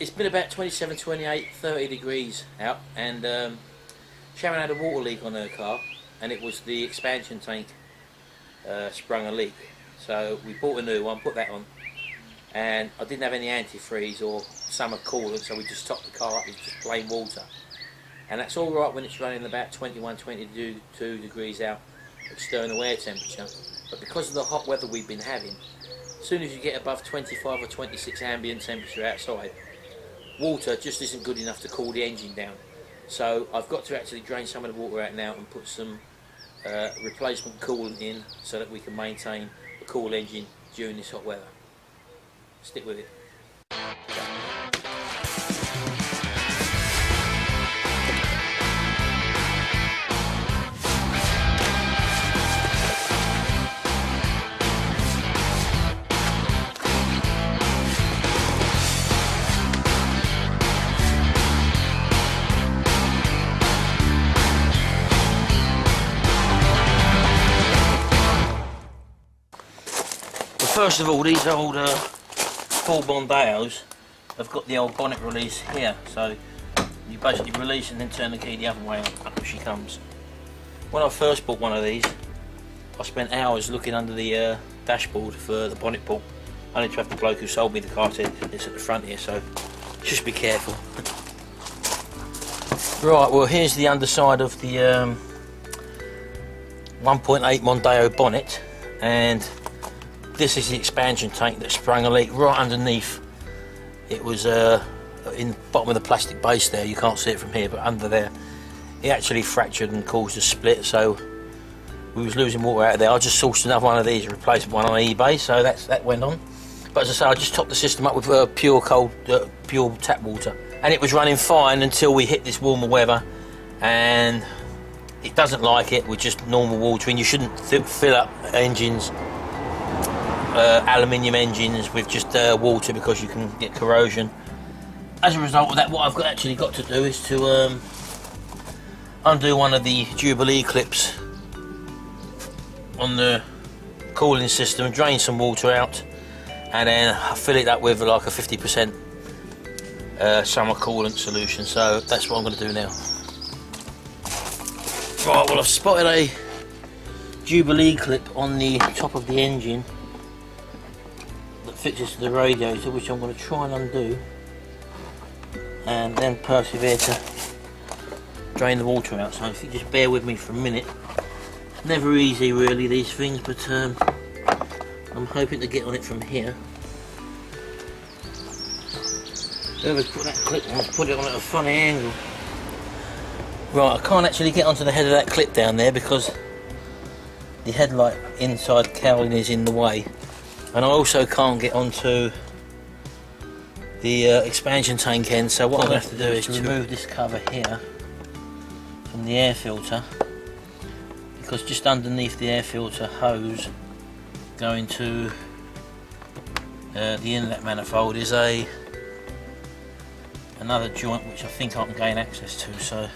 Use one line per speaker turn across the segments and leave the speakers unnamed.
it's been about 27, 28, 30 degrees out, and Sharon had a water leak on her car, and it was the expansion tank sprung a leak. So we bought a new one, put that on, and I didn't have any antifreeze or summer coolant, so we just topped the car up with just plain water. And that's all right when it's running about 21, 22 degrees out external air temperature, but because of the hot weather we've been having, as soon as you get above 25 or 26 ambient temperature outside, water just isn't good enough to cool the engine down. So I've got to actually drain some of the water out now and put some replacement coolant in so that we can maintain a cool engine during this hot weather. Stick with it. First of all, these old full Mondeos have got the old bonnet release here, so you basically release and then turn the key the other way and up she comes. When I first bought one of these, I spent hours looking under the dashboard for the bonnet pull. I need to have the bloke who sold me the car to it's at the front here, so just be careful. Right, well here's the underside of the 1.8 Mondeo bonnet, and this is the expansion tank that sprung a leak right underneath. It was in the bottom of the plastic base there, you can't see it from here, but under there it actually fractured and caused a split, so we was losing water out of there. I just sourced another one of these, replaced one on eBay, so that went on. But as I say, I just topped the system up with pure tap water, and it was running fine until we hit this warmer weather, and it doesn't like it with just normal watering. You shouldn't fill up engines, aluminium engines, with just water, because you can get corrosion. As a result of that, what I've actually got to do is to undo one of the Jubilee clips on the cooling system, drain some water out, and then fill it up with like a 50% summer coolant solution. So that's what I'm going to do now. Right, well I've spotted a Jubilee clip on the top of the engine that fixes to the radiator, which I'm going to try and undo, and then persevere to drain the water out. So if you just bear with me for a minute. Never easy really, these things, but I'm hoping to get on it from here. Whoever's put that clip on, put it on at a funny angle. Right, I can't actually get onto the head of that clip down there because the headlight inside cowling is in the way, and I also can't get onto the expansion tank end. So what I'm going to have to do is to remove this cover here from the air filter, because just underneath the air filter hose going to the inlet manifold is another joint which I think I can gain access to. So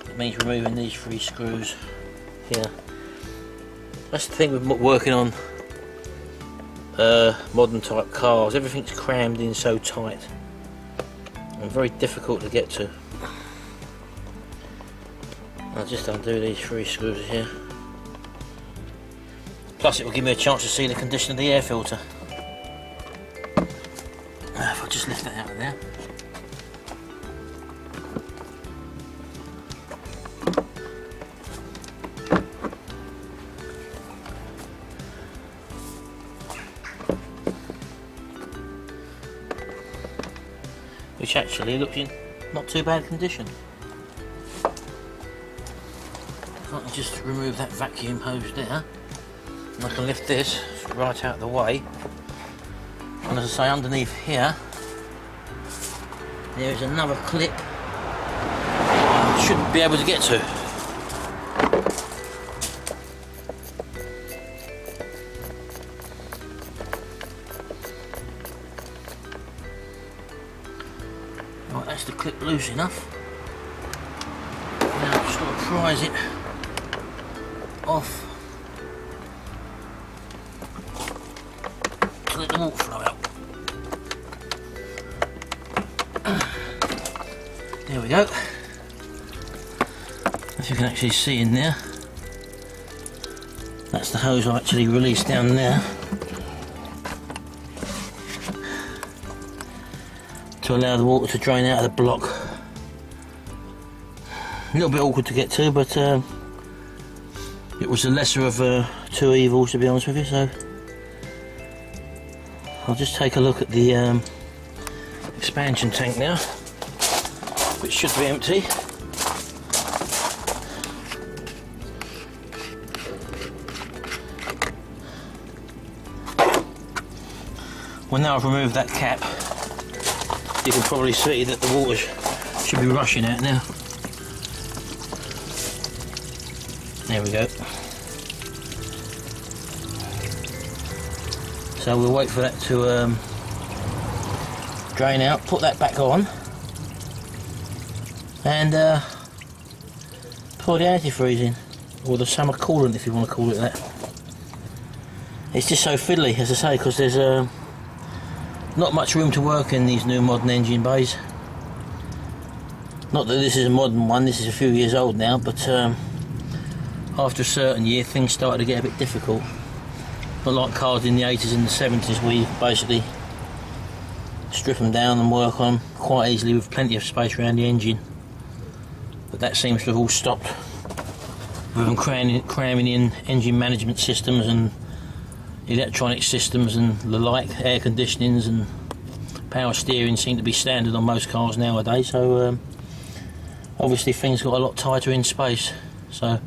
it means removing these 3 screws here. That's the thing with working on modern type cars, everything's crammed in so tight and very difficult to get to. I'll just undo these 3 screws here. Plus it will give me a chance to see the condition of the air filter. If I just lift that out of there. Which actually looks in not too bad condition. I can just remove that vacuum hose there, and I can lift this right out of the way. And as I say, underneath here there is another clip I shouldn't be able to get to. Right, that's the clip loose enough. Now I've just got to prise it off to let the water flow out. we go. As you can actually see in there, that's the hose I actually released down there to allow the water to drain out of the block. A little bit awkward to get to, but it was the lesser of two evils, to be honest with you. So I'll just take a look at the expansion tank now, which should be empty. Well, now I've removed that cap, you can probably see that the water should be rushing out now. There we go. So we'll wait for that to drain out, put that back on, and pour the antifreeze in, or the summer coolant if you want to call it that. It's just so fiddly, as I say, because there's not much room to work in these new modern engine bays. Not that this is a modern one, this is a few years old now, but after a certain year things started to get a bit difficult. Not like cars in the 80s and the 70s where you basically strip them down and work on them quite easily with plenty of space around the engine. But that seems to have all stopped, with them cramming in engine management systems and electronic systems and the like. Air conditionings and power steering seem to be standard on most cars nowadays, so obviously things got a lot tighter in space. So,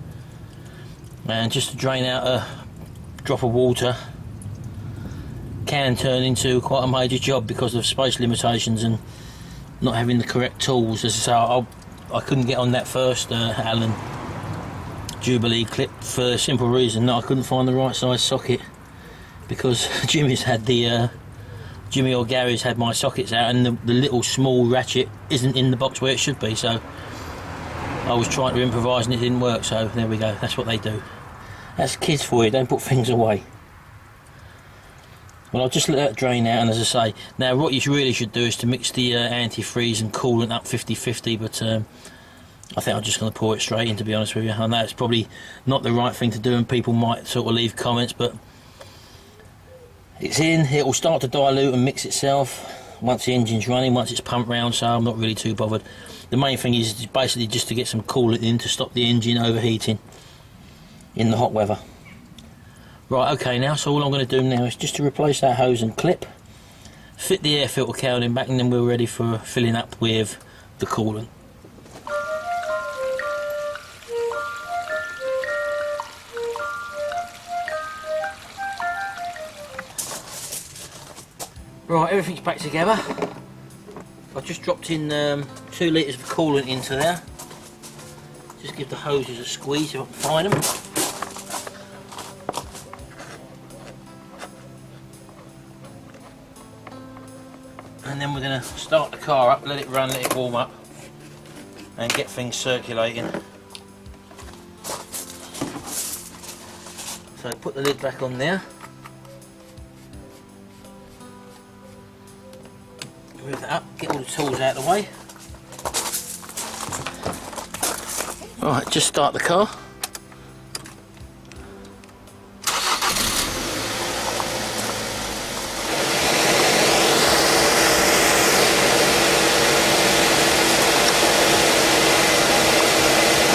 and just to drain out a drop of water can turn into quite a major job because of space limitations and not having the correct tools. As I say, I couldn't get on that first Allen Jubilee clip for the simple reason that I couldn't find the right size socket, because Jimmy's had the Jimmy or Gary's had my sockets out, and the little small ratchet isn't in the box where it should be. So I was trying to improvise and it didn't work. So there we go. That's what they do. That's kids for you. Don't put things away. Well, I'll just let that drain out, and as I say, now what you really should do is to mix the antifreeze and coolant up 50-50, but I think I'm just going to pour it straight in, to be honest with you. I know it's probably not the right thing to do and people might sort of leave comments, but it's in, it will start to dilute and mix itself once the engine's running, once it's pumped round, so I'm not really too bothered. The main thing is basically just to get some coolant in to stop the engine overheating in the hot weather. Right, okay, now, so all I'm going to do now is just to replace that hose and clip, fit the air filter cowling back, and then we're ready for filling up with the coolant. Right, everything's back together. I've just dropped in 2 litres of coolant into there. Just give the hoses a squeeze if I can find them. And then we're going to start the car up, let it run, let it warm up, and get things circulating. So put the lid back on there. Move that up, get all the tools out of the way. Alright, just start the car.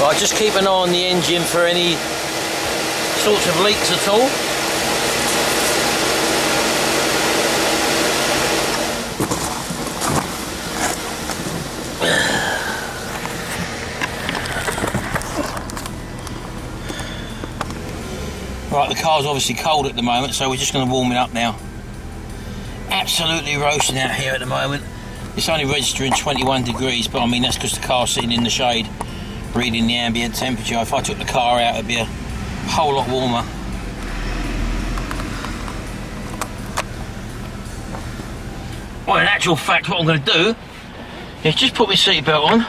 Right, just keep an eye on the engine for any sorts of leaks at all. Right, the car's obviously cold at the moment, so we're just going to warm it up now. Absolutely roasting out here at the moment. It's only registering 21 degrees, but I mean that's because the car's sitting in the shade, reading the ambient temperature. If I took the car out, it'd be a whole lot warmer. Well, in actual fact, what I'm going to do is just put my seatbelt on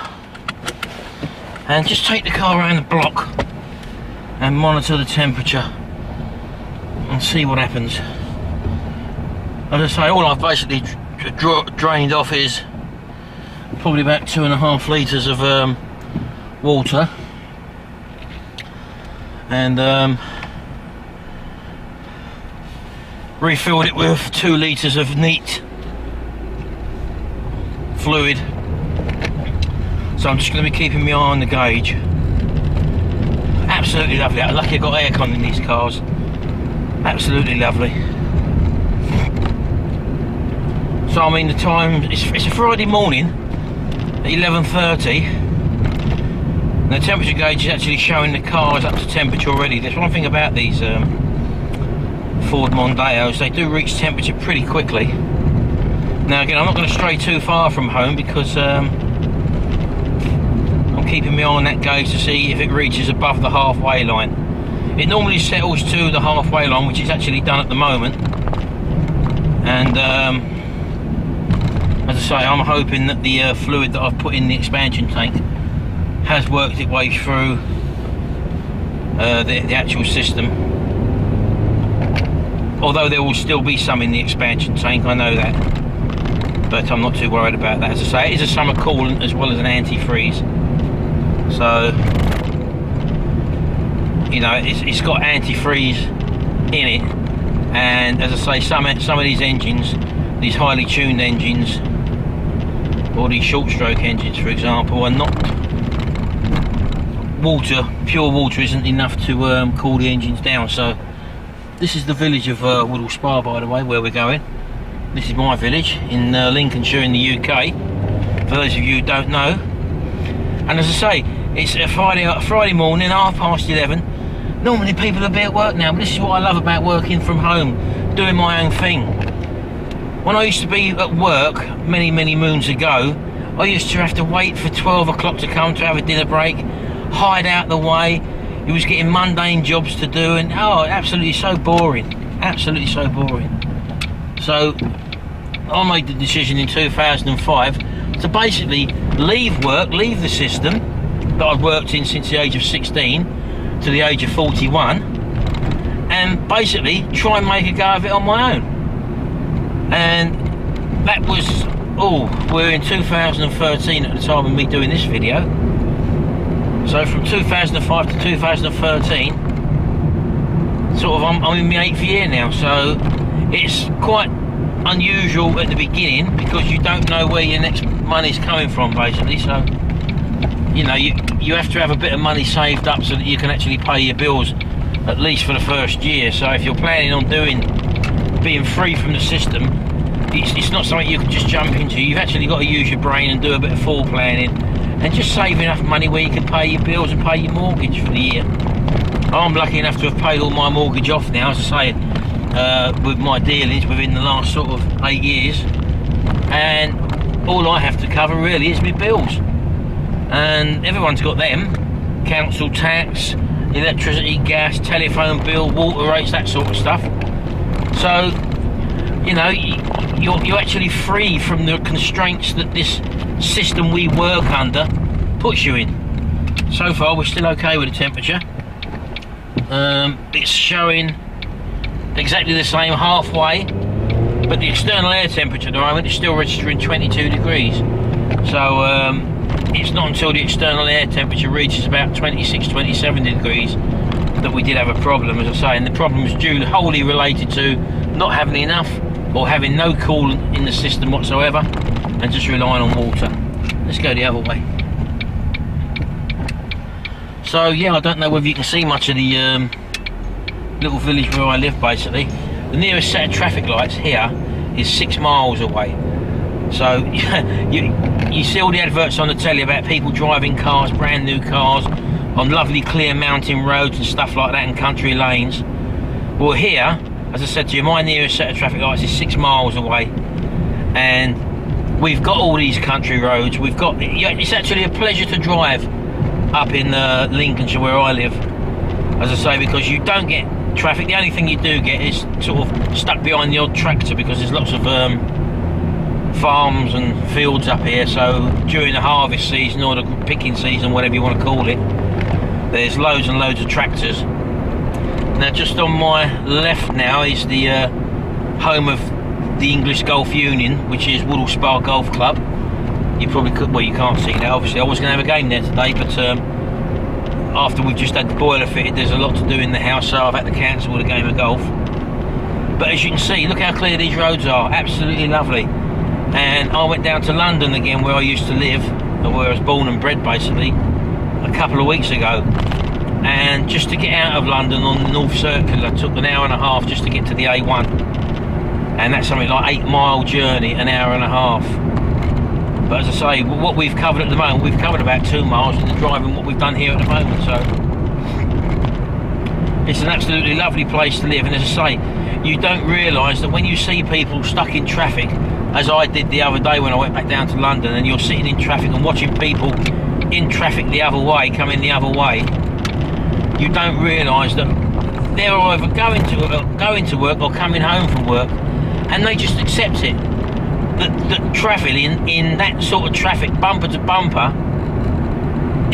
and just take the car around the block and monitor the temperature and see what happens. As I say, all I've basically drained off is probably about 2.5 litres of water, and refilled it with 2 litres of neat fluid. So I'm just going to be keeping my eye on the gauge. Absolutely lovely. Lucky I got aircon in these cars. Absolutely lovely. So I mean, the time, it's a Friday morning at 11:30. The temperature gauge is actually showing the cars up to temperature already. There's one thing about these Ford Mondeos, they do reach temperature pretty quickly. Now again, I'm not going to stray too far from home because I'm keeping my eye on that gauge to see if it reaches above the halfway line. It normally settles to the halfway line, which is actually done at the moment. And as I say, I'm hoping that the fluid that I've put in the expansion tank has worked its way through the actual system. Although there will still be some in the expansion tank, I know that, but I'm not too worried about that. As I say, it is a summer coolant as well as an antifreeze, so you know it's got antifreeze in it. And as I say, some of these engines, these highly tuned engines, or these short stroke engines for example, are not pure water isn't enough to cool the engines down. So this is the village of Woodall Spa, by the way, where we're going. This is my village in Lincolnshire in the UK, for those of you who don't know. And as I say, it's a Friday morning, 11:30. Normally people will be at work now, but this is what I love about working from home, doing my own thing. When I used to be at work many moons ago, I used to have to wait for 12 o'clock to come to have a dinner break, hide out the way. He was getting mundane jobs to do, and oh, absolutely so boring, absolutely so boring. So I made the decision in 2005 to basically leave work, leave the system that I'd worked in since the age of 16 to the age of 41, and basically try and make a go of it on my own. And that was, we're in 2013 at the time of me doing this video. So from 2005 to 2013, sort of I'm in my 8th year now, so it's quite unusual at the beginning because you don't know where your next money's coming from basically. So you know, you have to have a bit of money saved up so that you can actually pay your bills at least for the first year. So if you're planning on being free from the system, it's not something you can just jump into. You've actually got to use your brain and do a bit of planning and just save enough money where you can pay your bills and pay your mortgage for the year. I'm lucky enough to have paid all my mortgage off now, as I say, with my dealings within the last sort of 8 years, and all I have to cover really is my bills. And everyone's got them: council tax, electricity, gas, telephone bill, water rates, that sort of stuff. So you know, you're actually free from the constraints that this system we work under puts you in. So far we're still okay with the temperature. It's showing exactly the same halfway, but the external air temperature at the moment is still registering 22 degrees. So it's not until the external air temperature reaches about 26-27 degrees that we did have a problem, as I say, and the problem is wholly related to not having enough or having no coolant in the system whatsoever and just relying on water. Let's go the other way. So yeah, I don't know whether you can see much of the little village where I live basically. The nearest set of traffic lights here is 6 miles away. So you see all the adverts on the telly about people driving cars, brand new cars, on lovely clear mountain roads and stuff like that in country lanes. Well here, as I said to you, my nearest set of traffic lights is 6 miles away, and we've got all these country roads. We've got, it's actually a pleasure to drive up in Lincolnshire where I live, as I say, because you don't get traffic. The only thing you do get is sort of stuck behind the odd tractor because there's lots of farms and fields up here. So during the harvest season or the picking season, whatever you want to call it, there's loads and loads of tractors. Now just on my left now is the home of the English Golf Union, which is Woodall Spa Golf Club, You probably could, well, you can't see that obviously. I was going to have a game there today, but after we've just had the boiler fitted, there's a lot to do in the house, so I've had to cancel the game of golf. But as you can see, look how clear these roads are, absolutely lovely. And I went down to London again, where I used to live, or where I was born and bred basically, a couple of weeks ago. And just to get out of London on the North Circular, it took an hour and a half just to get to the A1. And that's something like 8-mile journey, an hour and a half. But as I say, what we've covered at the moment, we've covered about 2 miles in the driving what we've done here at the moment, so it's an absolutely lovely place to live. And as I say, you don't realise that when you see people stuck in traffic, as I did the other day when I went back down to London, and you're sitting in traffic and watching people in traffic the other way, coming the other way, you don't realise that they're either going to work or coming home from work, and they just accept it. That travelling in that sort of traffic, bumper to bumper,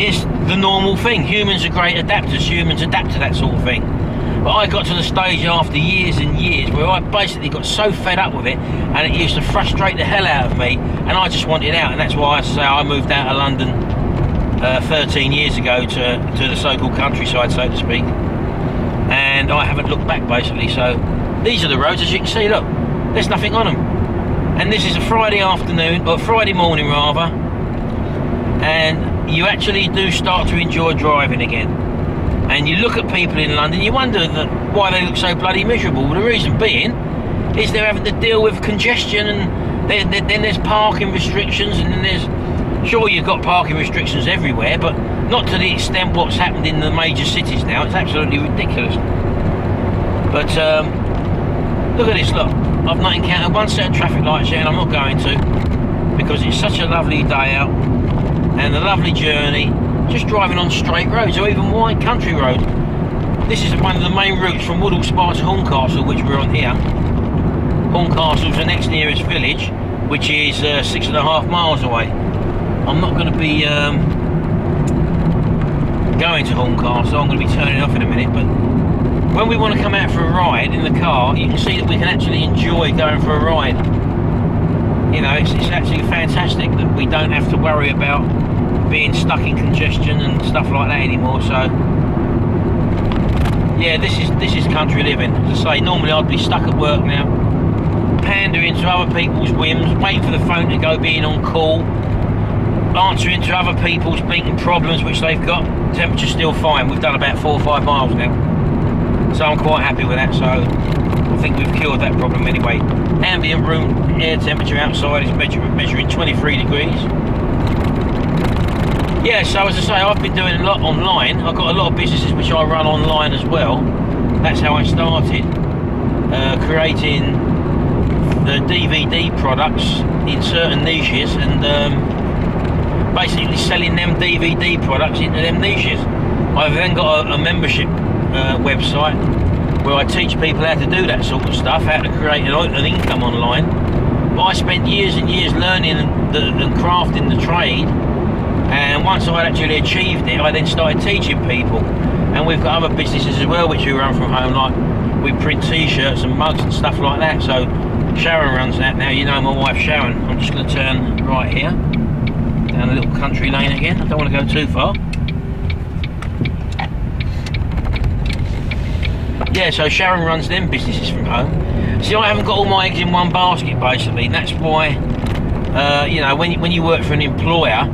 is the normal thing. Humans are great adapters. Humans adapt to that sort of thing. But I got to the stage after years and years where I basically got so fed up with it, and it used to frustrate the hell out of me, and I just wanted out. And that's why I say I moved out of London 13 years ago to the so-called countryside, so to speak. And I haven't looked back basically. So these are the roads, as you can see. Look, there's nothing on them. And this is a Friday afternoon, or Friday morning rather, and you actually do start to enjoy driving again. And you look at people in London, you wonder why they look so bloody miserable. Well, the reason being is they're having to deal with congestion, and then there's parking restrictions, and then there's, sure, you've got parking restrictions everywhere, but not to the extent what's happened in the major cities now. It's absolutely ridiculous. But look at this, look. I've not encountered one set of traffic lights yet, and I'm not going to, because it's such a lovely day out and a lovely journey, just driving on straight roads or even wide country roads. This is one of the main routes from Woodall Spa to Horncastle, which we're on here. Horncastle's the next nearest village, which is 6.5 miles away. I'm not going to be going to Horncastle. I'm going to be turning off in a minute, but when we want to come out for a ride in the car, you can see that we can actually enjoy going for a ride. You know, it's actually fantastic that we don't have to worry about being stuck in congestion and stuff like that anymore. So yeah, this is country living. As I say, normally I'd be stuck at work now, pandering to other people's whims, waiting for the phone to go, being on call, answering to other people's blinking problems which they've got. Temperature's still fine. We've done about 4 or 5 miles now. So I'm quite happy with that, so I think we've cured that problem anyway. Ambient room air temperature outside is measuring 23 degrees. Yeah, so as I say, I've been doing a lot online. I've got a lot of businesses which I run online as well. That's how I started, creating DVD products in certain niches, and basically selling them DVD products into them niches. I've then got a membership website where I teach people how to do that sort of stuff, how to create an income online. But I spent years and years learning and crafting the trade, and once I'd actually achieved it, I then started teaching people. And we've got other businesses as well which we run from home, like we print t-shirts and mugs and stuff like that. So Sharon runs that now. You know my wife Sharon. I'm just going to turn right here down a little country lane again. I don't want to go too far. Yeah, so Sharon runs them businesses from home. See, I haven't got all my eggs in one basket basically, and that's why you know, when you work for an employer,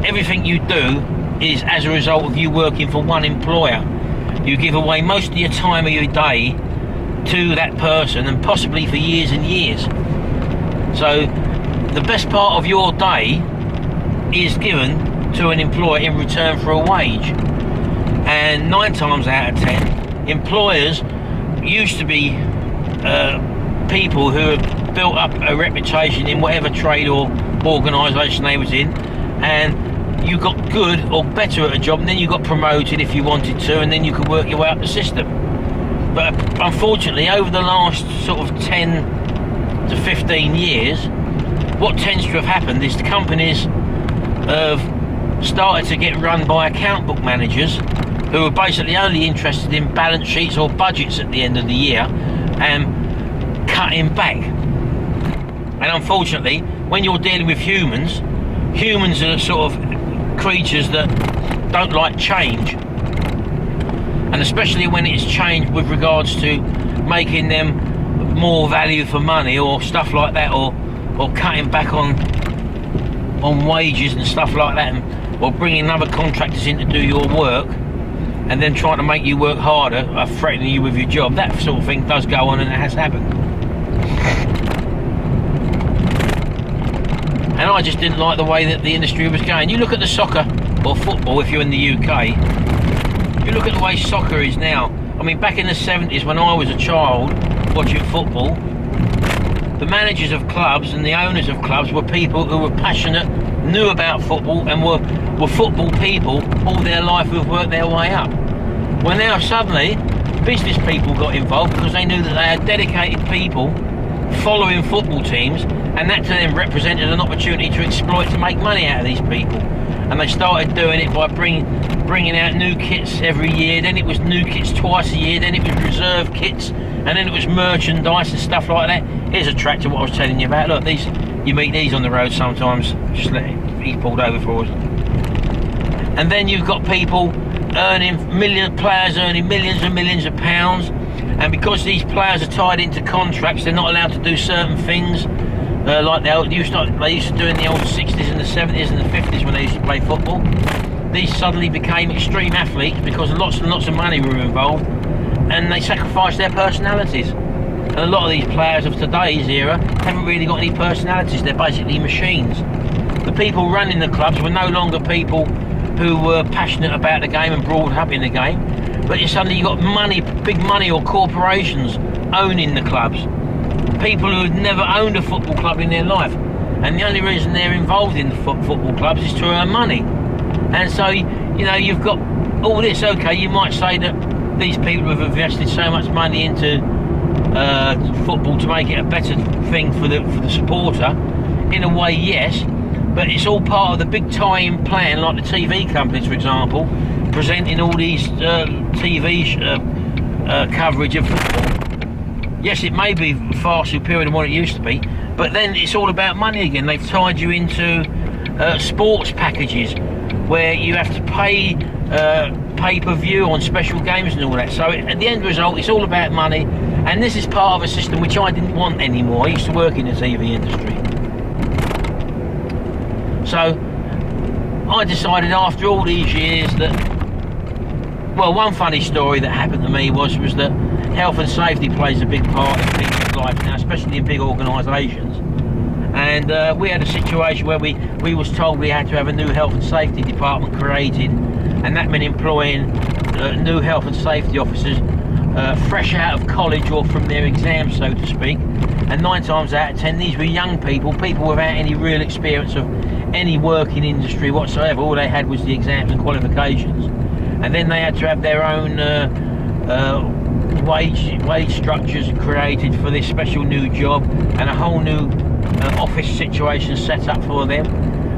everything you do is as a result of you working for one employer. You give away most of your time of your day to that person, and possibly for years and years. So the best part of your day is given to an employer in return for a wage. And 9 times out of 10, employers used to be people who have built up a reputation in whatever trade or organisation they was in, and you got good or better at a job, and then you got promoted if you wanted to, and then you could work your way up the system. But unfortunately, over the last sort of 10 to 15 years, what tends to have happened is the companies have started to get run by account book managers who are basically only interested in balance sheets or budgets at the end of the year and cutting back. And unfortunately, when you're dealing with humans, humans are sort of creatures that don't like change, and especially when it's changed with regards to making them more value for money or stuff like that, or cutting back on wages and stuff like that, or bringing other contractors in to do your work and then trying to make you work harder, threatening you with your job. That sort of thing does go on, and it has happened. And I just didn't like the way that the industry was going. You look at the soccer or football, if you're in the UK, you look at the way soccer is now. I mean, back in the 70s when I was a child watching football, the managers of clubs and the owners of clubs were people who were passionate, knew about football, and were football people all their life who have worked their way up. Well, now suddenly business people got involved because they knew that they had dedicated people following football teams, and that to them represented an opportunity to exploit, to make money out of these people. And they started doing it by bringing out new kits every year. Then it was new kits twice a year, then it was reserve kits, and then it was merchandise and stuff like that. Here's a tractor, what I was telling you about. Look, these, you meet these on the road sometimes. Just let it, he's pulled over for us. And then you've got people players earning millions and millions of pounds, and because these players are tied into contracts, they're not allowed to do certain things like they used to do in the old 60s and the 70s and the 50s when they used to play football. These suddenly became extreme athletes because lots and lots of money were involved, and they sacrificed their personalities. And a lot of these players of today's era haven't really got any personalities. They're basically machines. The people running the clubs were no longer people who were passionate about the game and brought up in the game, but suddenly you got money, big money, or corporations owning the clubs. People who had never owned a football club in their life, and the only reason they're involved in the football clubs is to earn money. And so, you know, you've got all this. Okay, you might say that these people have invested so much money into football to make it a better thing for the supporter. In a way, yes, but it's all part of the big tie-in plan, like the TV companies, for example, presenting all these TV coverage of football. Yes, it may be far superior to what it used to be, but then it's all about money again. They've tied you into sports packages where you have to pay pay-per-view on special games and all that. So at the end result, it's all about money, and this is part of a system which I didn't want anymore. I used to work in the TV industry. So I decided after all these years that, well, one funny story that happened to me was that health and safety plays a big part in people's lives now, especially in big organisations. And we had a situation where we was told we had to have a new health and safety department created, and that meant employing new health and safety officers fresh out of college or from their exams, so to speak. And 9 times out of 10, these were young people without any real experience of any working industry whatsoever. All they had was the exams and qualifications, and then they had to have their own wage structures created for this special new job, and a whole new office situation set up for them.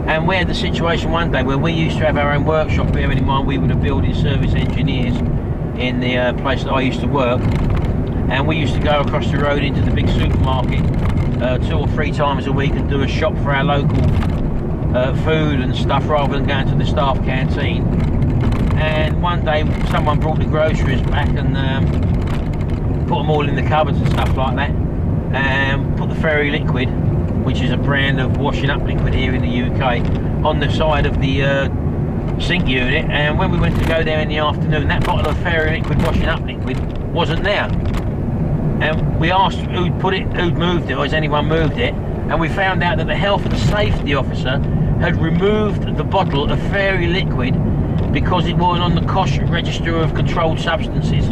And we had the situation one day where we used to have our own workshop. Bearing in mind we were the building service engineers in the place that I used to work, and we used to go across the road into the big supermarket 2 or 3 times a week and do a shop for our local food and stuff, rather than going to the staff canteen. And one day someone brought the groceries back and put them all in the cupboards and stuff like that, and put the Fairy Liquid, which is a brand of washing up liquid here in the UK, on the side of the sink unit. And when we went to go there in the afternoon, that bottle of Fairy Liquid washing up liquid wasn't there. And we asked who'd put it, who'd moved it, or has anyone moved it, and we found out that the health and safety officer had removed the bottle of Fairy Liquid because it was on the cost register of controlled substances.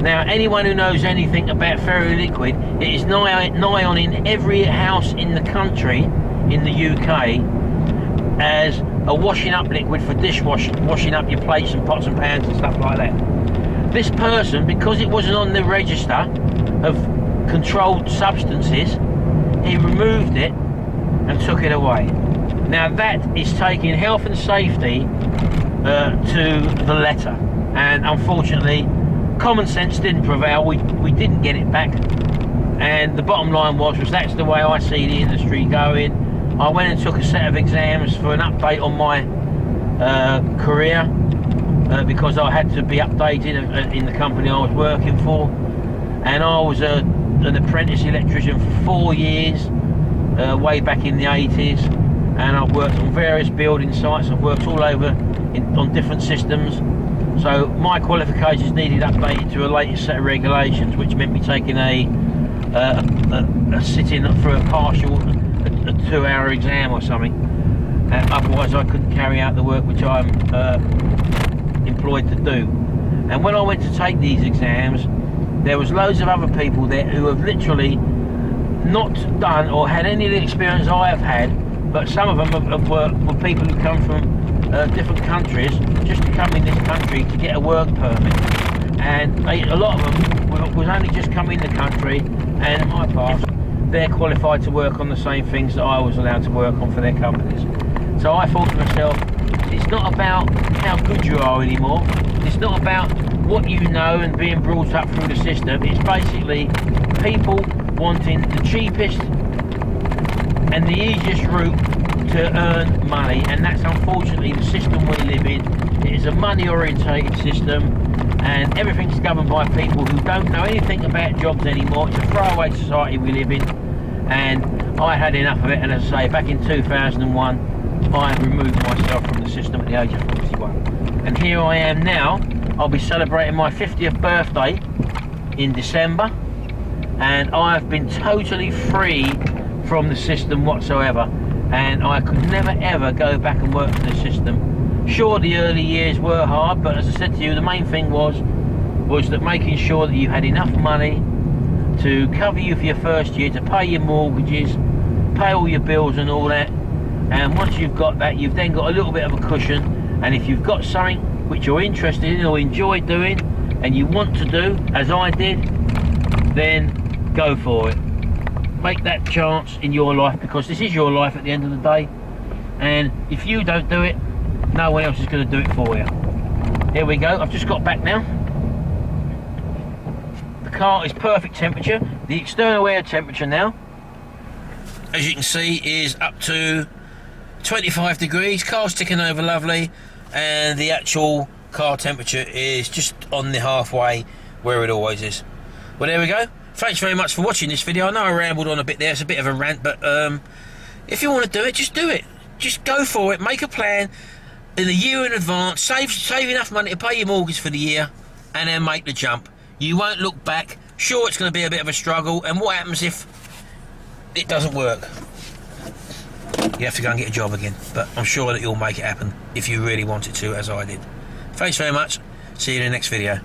Now, anyone who knows anything about Fairy Liquid, it is nigh on in every house in the country, in the UK, as a washing up liquid for dishwashing, washing up your plates and pots and pans and stuff like that. This person, because it wasn't on the register of controlled substances, he removed it and took it away. Now that is taking health and safety to the letter, and unfortunately common sense didn't prevail. We didn't get it back, and the bottom line was that's the way I see the industry going. I went and took a set of exams for an update on my career, because I had to be updated in the company I was working for. And I was an apprentice electrician for 4 years, way back in the 80s, and I've worked on various building sites. I've worked all over on different systems, so my qualifications needed updated to a latest set of regulations, which meant me taking a sitting for a partial, a 2-hour exam or something. Otherwise I couldn't carry out the work which I'm employed to do. And when I went to take these exams, there was loads of other people there who have literally not done or had any of the experience I have had, but some of them were people who come from different countries just to come in this country to get a work permit. And a lot of them was only just come in the country, and in my past, they're qualified to work on the same things that I was allowed to work on for their companies. So I thought to myself, it's not about how good you are anymore. It's not about what you know and being brought up through the system. It's basically people wanting the cheapest and the easiest route to earn money, and that's unfortunately the system we live in. It is a money orientated system, and everything's governed by people who don't know anything about jobs anymore. It's a throwaway society we live in, and I had enough of it. And as I say, back in 2001 I removed myself from the system at the age of 41, and here I am now. I'll be celebrating my 50th birthday in December, and I've been totally free from the system whatsoever, and I could never ever go back and work for the system. Sure, the early years were hard, but as I said to you, the main thing was that making sure that you had enough money to cover you for your first year, to pay your mortgages, pay all your bills and all that. And once you've got that, you've then got a little bit of a cushion, and if you've got something which you're interested in or enjoy doing and you want to do, as I did, then go for it. Make that chance in your life, because this is your life at the end of the day, and if you don't do it, no one else is going to do it for you. Here we go. I've just got back now. The car is perfect temperature. The external air temperature now, as you can see, is up to 25 degrees. Car's ticking over lovely, and the actual car temperature is just on the halfway where it always is. Well, there we go. Thanks very much for watching this video. I know I rambled on a bit there. It's a bit of a rant, but if you want to do it, just do it. Just go for it. Make a plan in a year in advance. Save enough money to pay your mortgage for the year, and then make the jump. You won't look back. Sure, it's going to be a bit of a struggle, and what happens if it doesn't work? You have to go and get a job again, but I'm sure that you'll make it happen if you really want it to, as I did. Thanks very much. See you in the next video.